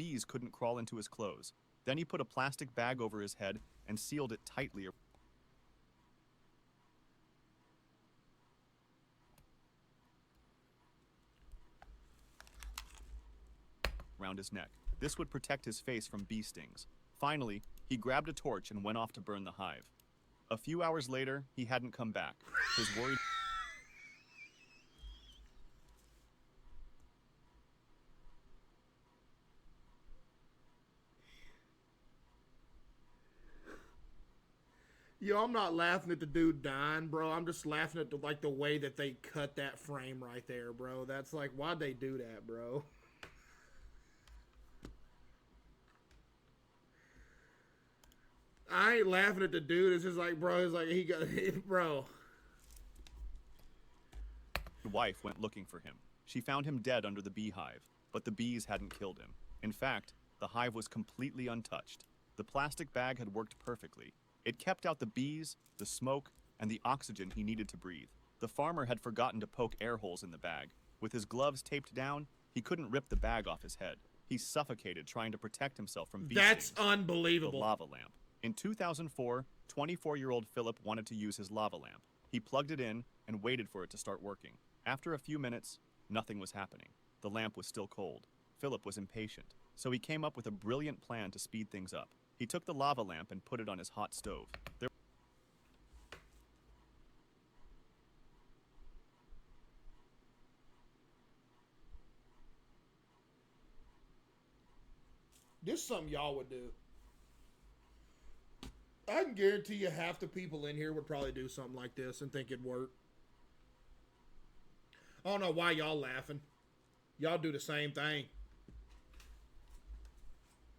bees couldn't crawl into his clothes. Then he put a plastic bag over his head and sealed it tightly around his neck. This would protect his face from bee stings. Finally, he grabbed a torch and went off to burn the hive. A few hours later, he hadn't come back. His worried Yo, I'm not laughing at the dude dying, bro. I'm just laughing at the way that they cut that frame right there, bro. That's like, why'd they do that, bro? I ain't laughing at the dude. It's just like, bro, it's like he got, bro. wife went looking for him. She found him dead under the beehive, but the bees hadn't killed him. In fact, the hive was completely untouched. The plastic bag had worked perfectly. It kept out the bees, the smoke, and the oxygen he needed to breathe. The farmer had forgotten to poke air holes in the bag. With his gloves taped down, he couldn't rip the bag off his head. He suffocated trying to protect himself from bee That's stings. unbelievable. The lava lamp. In 2004, 24-year-old Philip wanted to use his lava lamp. He plugged it in and waited for it to start working. After a few minutes, nothing was happening. The lamp was still cold. Philip was impatient, so he came up with a brilliant plan to speed things up. He took the lava lamp and put it on his hot stove. This is something y'all would do. I can guarantee you half the people in here would probably do something like this and think it'd work. I don't know why y'all laughing. Y'all do the same thing.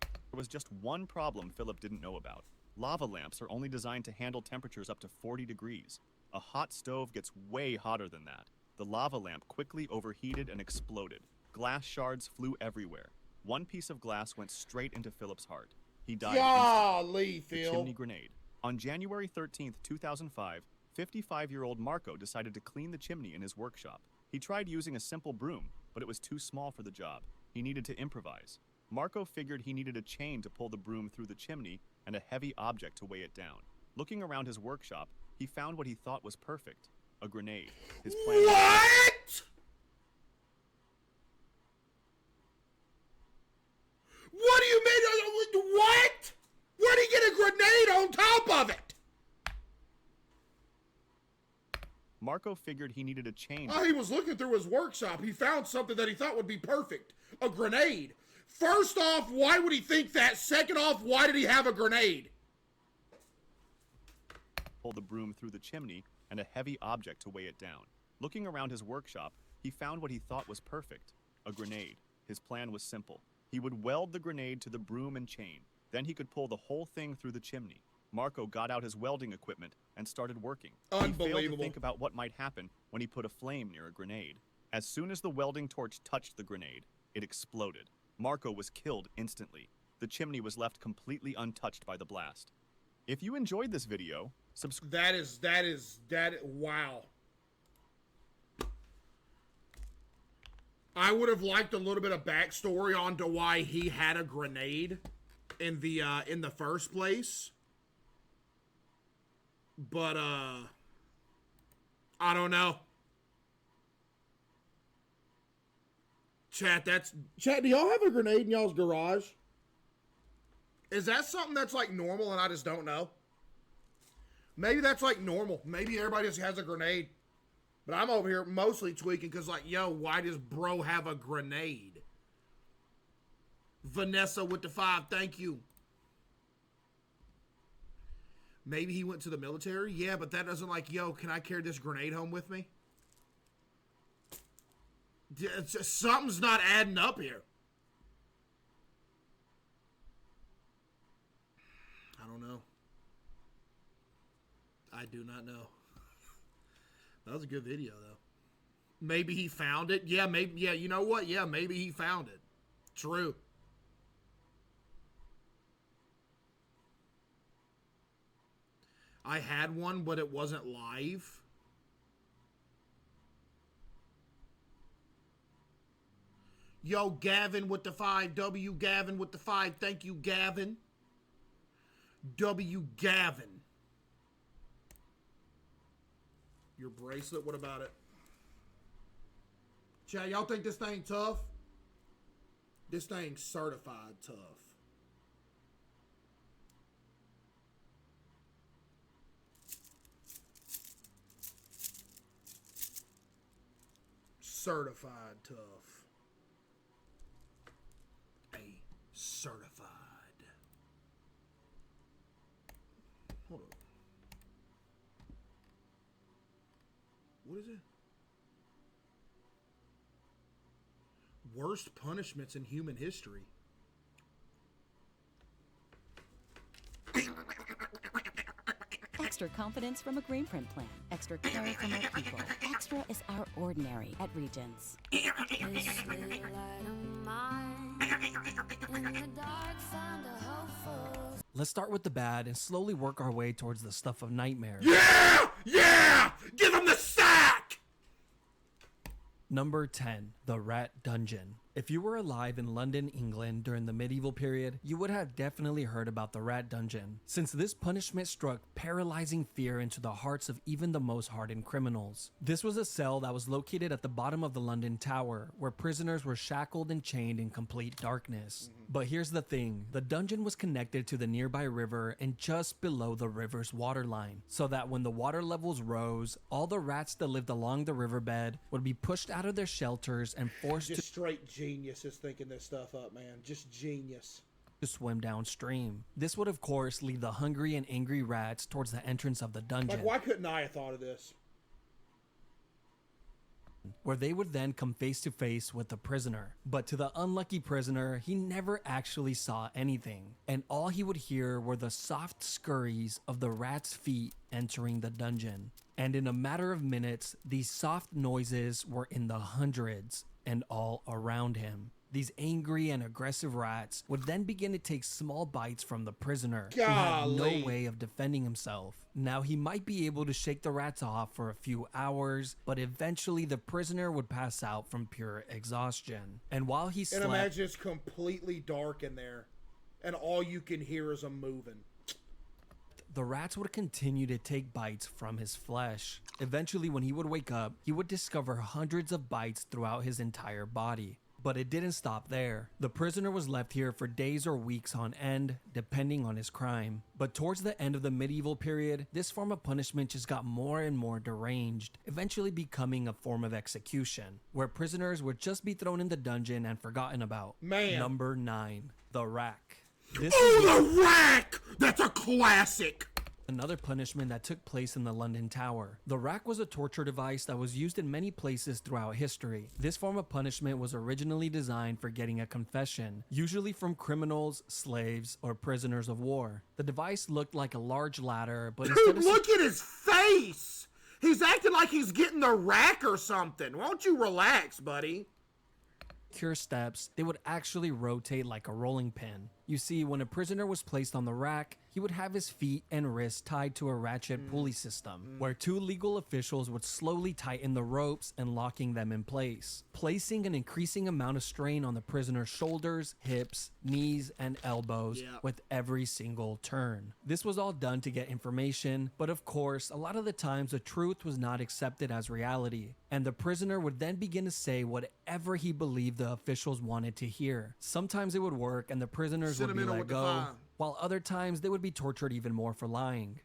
There was just one problem Philip didn't know about. Lava lamps are only designed to handle temperatures up to 40 degrees. A hot stove gets way hotter than that. The lava lamp quickly overheated and exploded. Glass shards flew everywhere. One piece of glass went straight into Philip's heart. He died Golly, instantly. Phil. The chimney grenade. On January 13th, 2005, 55-year-old Marco decided to clean the chimney in his workshop. He tried using a simple broom, but it was too small for the job. He needed to improvise. Marco figured he needed a chain to pull the broom through the chimney and a heavy object to weigh it down. Looking around his workshop, he found what he thought was perfect: a grenade. His plan What? What do you mean? What? Where'd he get a grenade on top of it? Marco figured he needed a chain. Oh, he was looking through his workshop. He found something that he thought would be perfect. A grenade. First off, why would he think that? Second off, why did he have a grenade? Pull the broom through the chimney and a heavy object to weigh it down. Looking around his workshop, he found what he thought was perfect: a grenade. His plan was simple. He would weld the grenade to the broom and chain. Then he could pull the whole thing through the chimney. Marco got out his welding equipment and started working. He failed to think about what might happen when he put a flame near a grenade. As soon as the welding torch touched the grenade, it exploded. Marco was killed instantly. The chimney was left completely untouched by the blast. If you enjoyed this video, subscribe. Wow. I would have liked a little bit of backstory onto why he had a grenade in the first place. But, I don't know. Chat, do y'all have a grenade in y'all's garage? Is that something that's like normal and I just don't know? Maybe that's like normal. Maybe everybody just has a grenade. But I'm over here mostly tweaking because like, yo, why does bro have a grenade? Vanessa with the 5, thank you. Maybe he went to the military? Yeah, but that doesn't like, yo, can I carry this grenade home with me? Something's not adding up here. I don't know. I do not know. That was a good video, though. Maybe he found it. Yeah, maybe. Yeah, you know what? Yeah, maybe he found it. True. I had one, but it wasn't live. Yo, Gavin with the 5. W Gavin with the 5. Thank you, Gavin. W Gavin. Your bracelet, what about it? Chad, y'all think this thing tough? This thing's certified tough. Certified tough. Certified. Hold up. What is it? Worst punishments in human history. Extra confidence from a green print plan. Extra care from our people. Extra is our ordinary at Regents. Let's start with the bad and slowly work our way towards the stuff of nightmares. Yeah! Yeah! Give him the sack! Number 10, the Rat Dungeon. If you were alive in London, England during the medieval period, you would have definitely heard about the Rat Dungeon, since this punishment struck paralyzing fear into the hearts of even the most hardened criminals. This was a cell that was located at the bottom of the London Tower, where prisoners were shackled and chained in complete darkness. But here's the thing, the dungeon was connected to the nearby river and just below the river's waterline, so that when the water levels rose, all the rats that lived along the riverbed would be pushed out of their shelters and forced Just to straight genius is thinking this stuff up, man. Just genius. swim downstream. This would of course lead the hungry and angry rats towards the entrance of the dungeon, Like, why couldn't I have thought of this? where they would then come face to face with the prisoner. But to the unlucky prisoner, he never actually saw anything, and all he would hear were the soft scurries of the rat's feet entering the dungeon. And in a matter of minutes, these soft noises were in the hundreds and all around him. These angry and aggressive rats would then begin to take small bites from the prisoner, who had Golly. no way of defending himself. Now, he might be able to shake the rats off for a few hours, but eventually the prisoner would pass out from pure exhaustion. And while he And slept, imagine it's completely dark in there, and all you can hear is them moving. the rats would continue to take bites from his flesh. Eventually, when he would wake up, he would discover hundreds of bites throughout his entire body. But it didn't stop there. The prisoner was left here for days or weeks on end, depending on his crime. But towards the end of the medieval period, this form of punishment just got more and more deranged, eventually becoming a form of execution, where prisoners would just be thrown in the dungeon and forgotten about. Man. Number 9, the rack. This is Oh, the rack! That's a classic! another punishment that took place in the London Tower. The rack was a torture device that was used in many places throughout history. This form of punishment was originally designed for getting a confession, usually from criminals, slaves, or prisoners of war. The device looked like a large ladder, but instead Dude, of look at his face! He's acting like he's getting the rack or something. Won't you relax, buddy? secure steps, they would actually rotate like a rolling pin. You see, when a prisoner was placed on the rack, he would have his feet and wrists tied to a ratchet pulley system, where two legal officials would slowly tighten the ropes and locking them in place, placing an increasing amount of strain on the prisoner's shoulders, hips, knees, and elbows with every single turn. This was all done to get information, but of course, a lot of the times the truth was not accepted as reality, and the prisoner would then begin to say whatever he believed the officials wanted to hear. Sometimes it would work and the prisoners would be Sentimental let with the go, fire. while other times they would be tortured even more for lying.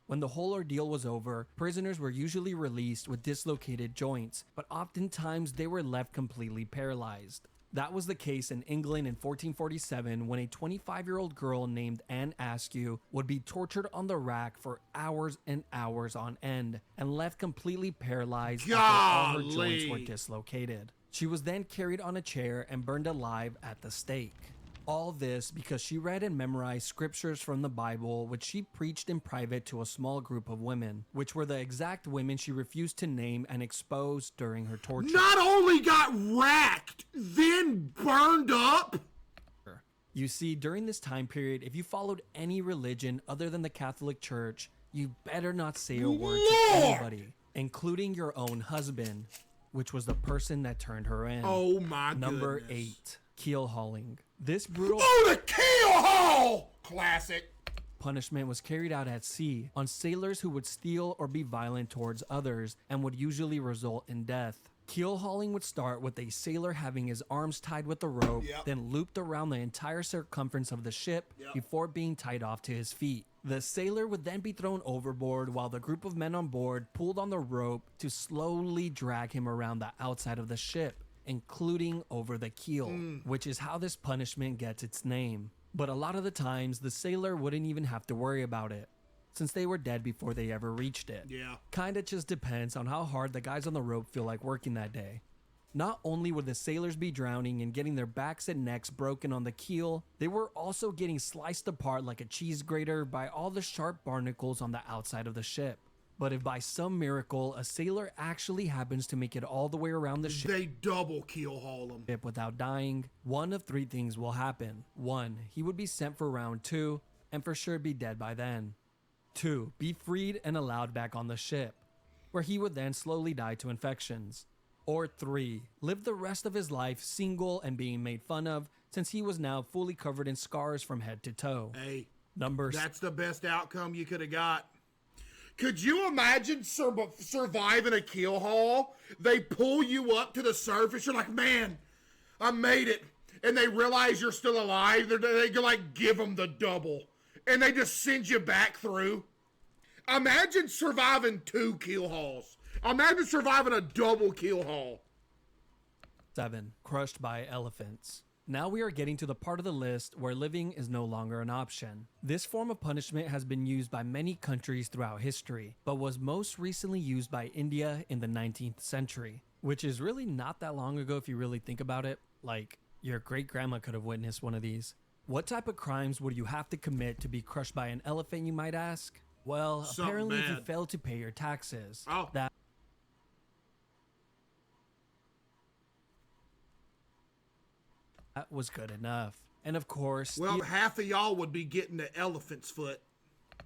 When the whole ordeal was over, prisoners were usually released with dislocated joints, but oftentimes they were left completely paralyzed. That was the case in England in 1447 when a 25-year-old girl named Anne Askew would be tortured on the rack for hours and hours on end and left completely paralyzed after all her joints were Golly. dislocated. She was then carried on a chair and burned alive at the stake. All this because she read and memorized scriptures from the Bible, which she preached in private to a small group of women, which were the exact women she refused to name and expose during her torture. Not only got racked, then burned up. You see, during this time period, if you followed any religion other than the Catholic Church, you better not say a word to Lord! anybody, including your own husband. which was the person that turned her in. Oh my Number goodness. 8, keel hauling. This brutal Oh, the keel haul! Classic. punishment was carried out at sea on sailors who would steal or be violent towards others and would usually result in death. Keel hauling would start with a sailor having his arms tied with a rope, Yep. then looped around the entire circumference of the ship Yep. before being tied off to his feet. The sailor would then be thrown overboard while the group of men on board pulled on the rope to slowly drag him around the outside of the ship, including over the keel, which is how this punishment gets its name. But a lot of the times, the sailor wouldn't even have to worry about it, since they were dead before they ever reached it. Yeah. Kinda just depends on how hard the guys on the rope feel like working that day. Not only would the sailors be drowning and getting their backs and necks broken on the keel, they were also getting sliced apart like a cheese grater by all the sharp barnacles on the outside of the ship. But if by some miracle a sailor actually happens to make it all the way around the ship They double keel haul them. without dying, one of 3 things will happen. 1, he would be sent for round 2 and for sure be dead by then. 2, be freed and allowed back on the ship, where he would then slowly die to infections. Or 3, live the rest of his life single and being made fun of since he was now fully covered in scars from head to toe. Hey, Number that's the best outcome you could have got. Could you imagine surviving a keel haul? They pull you up to the surface. You're like, man, I made it. And they realize you're still alive. They like give them the double. And they just send you back through. Imagine surviving 2 keel hauls. Imagine surviving a double keel haul. 7, crushed by elephants. Now we are getting to the part of the list where living is no longer an option. This form of punishment has been used by many countries throughout history, but was most recently used by India in the 19th century, which is really not that long ago if you really think about it. Like, your great-grandma could have witnessed one of these. What type of crimes would you have to commit to be crushed by an elephant, you might ask? Well, Something apparently if you bad. failed to pay your taxes, Oh. that was good enough. And of course, Well, half of y'all would be getting the elephant's foot.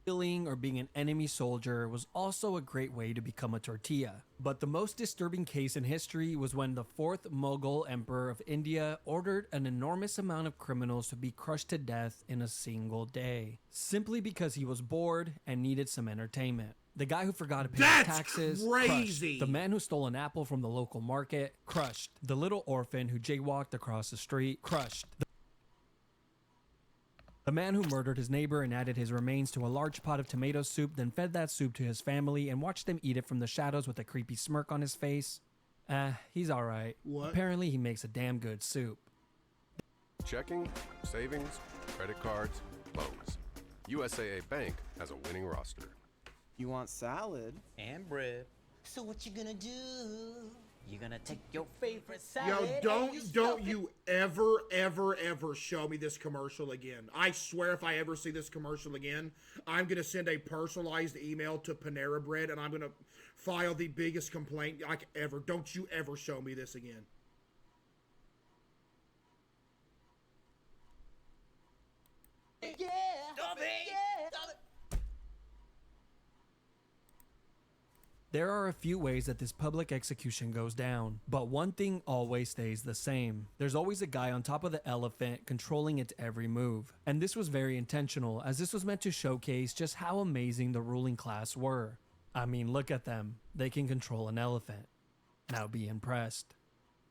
stealing or being an enemy soldier was also a great way to become a tortilla. But the most disturbing case in history was when the 4th Mughal Emperor of India ordered an enormous amount of criminals to be crushed to death in a single day, simply because he was bored and needed some entertainment. The guy who forgot to pay his That's taxes, crazy. crushed. The man who stole an apple from the local market, crushed. The little orphan who jaywalked across the street, crushed. The man who murdered his neighbor and added his remains to a large pot of tomato soup, then fed that soup to his family and watched them eat it from the shadows with a creepy smirk on his face. He's alright. What? Apparently he makes a damn good soup. Checking, savings, credit cards, loans. USAA Bank has a winning roster. You want salad? And bread. So what you gonna do? You gonna take your favorite Yo, salad? and don't stuff it- you ever show me this commercial again. I swear if I ever see this commercial again, I'm going to send a personalized email to Panera Bread and I'm going to file the biggest complaint like ever. Don't you ever show me this again. Yeah. Stop it. Yeah. Stop it. There are a few ways that this public execution goes down, but one thing always stays the same. There's always a guy on top of the elephant controlling its every move. And this was very intentional, as this was meant to showcase just how amazing the ruling class were. I mean, look at them. They can control an elephant. Now be impressed.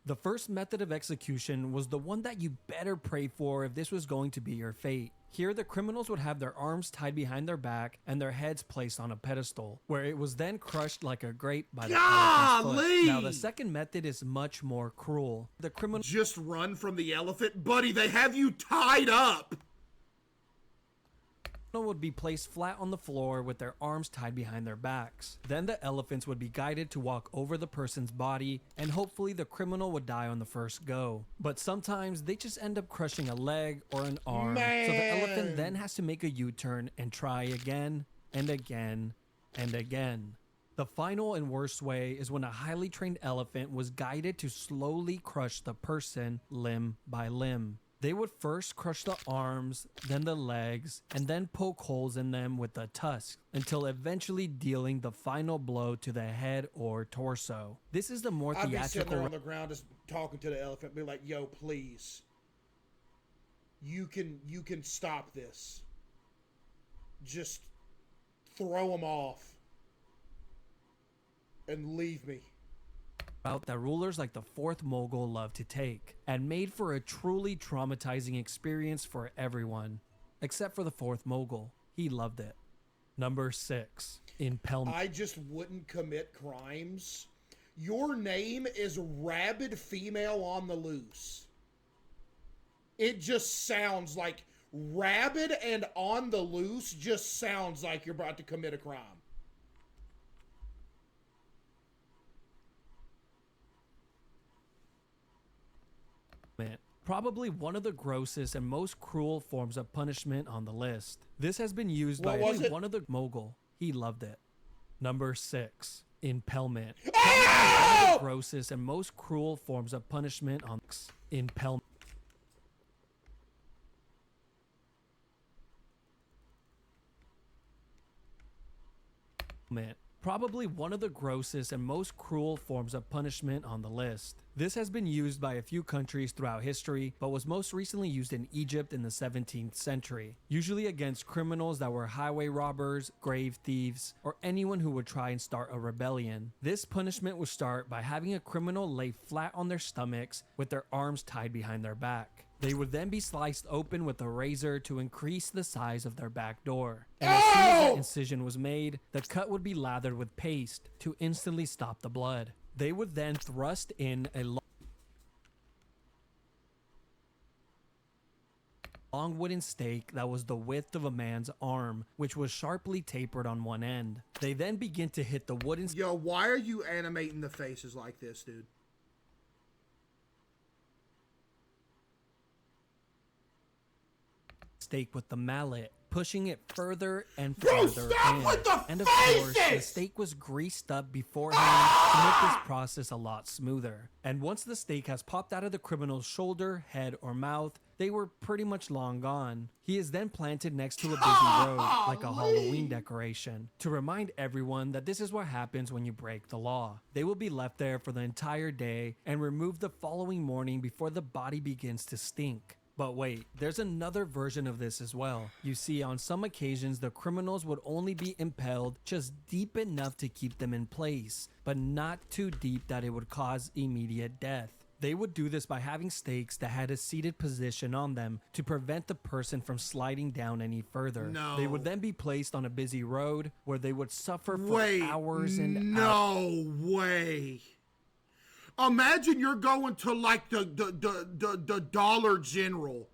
The first method of execution was the one that you better pray for if this was going to be your fate. Here, the criminals would have their arms tied behind their back and their heads placed on a pedestal, where it was then crushed like a grape by the elephant's foot. Golly! Now, the second method is much more cruel. The criminal Just run from the elephant? Buddy, they have you tied up. would be placed flat on the floor with their arms tied behind their backs. Then the elephants would be guided to walk over the person's body, and hopefully the criminal would die on the first go. But sometimes they just end up crushing a leg or an arm, so the elephant Man. then has to make a U-turn and try again and again and again. The final and worst way is when a highly trained elephant was guided to slowly crush the person limb by limb. They would first crush the arms, then the legs, and then poke holes in them with the tusk, until eventually dealing the final blow to the head or torso. This is the more I'd be sitting there theatrical. on the ground just talking to the elephant, be like, yo, please. You can stop this. Just throw them off. And leave me. Route that rulers like the fourth Mogul loved to take, and made for a truly traumatizing experience for everyone, except for the fourth Mogul. He loved it. Number 6. Impalement. I just wouldn't commit crimes. Your name is Rabid Female on the Loose. It just sounds like rabid and on the loose just sounds like you're about to commit a crime. Probably one of the grossest and most cruel forms of punishment on the list. This has been used What by was it? one of the Mogul. He loved it. Number 6. Impalement. Oh! Probably one of the grossest and most cruel forms of punishment on impalement. Probably one of the grossest and most cruel forms of punishment on the list. This has been used by a few countries throughout history, but was most recently used in Egypt in the 17th century, usually against criminals that were highway robbers, grave thieves, or anyone who would try and start a rebellion. This punishment would start by having a criminal lay flat on their stomachs with their arms tied behind their back. They would then be sliced open with a razor to increase the size of their back door. And as soon as that incision was made, the cut would be lathered with paste to instantly stop the blood. They would then thrust in a long wooden stake that was the width of a man's arm, which was sharply tapered on one end. They then begin to hit the wooden Yo, why are you animating the faces like this, dude? stake with the mallet, pushing it further and Bro, further stop in. with the And of course, the faces! stake was greased up beforehand to make this process a lot smoother. And once the stake has popped out of the criminal's shoulder, head, or mouth, they were pretty much long gone. He is then planted next to a busy road, like a Halloween decoration, to remind everyone that this is what happens when you break the law. They will be left there for the entire day and removed the following morning before the body begins to stink. But wait, there's another version of this as well. You see, on some occasions, the criminals would only be impaled just deep enough to keep them in place, but not too deep that it would cause immediate death. They would do this by having stakes that had a seated position on them to prevent the person from sliding down any further. No. They would then be placed on a busy road where they would suffer for hours and hours. No way. Imagine you're going to like the Dollar General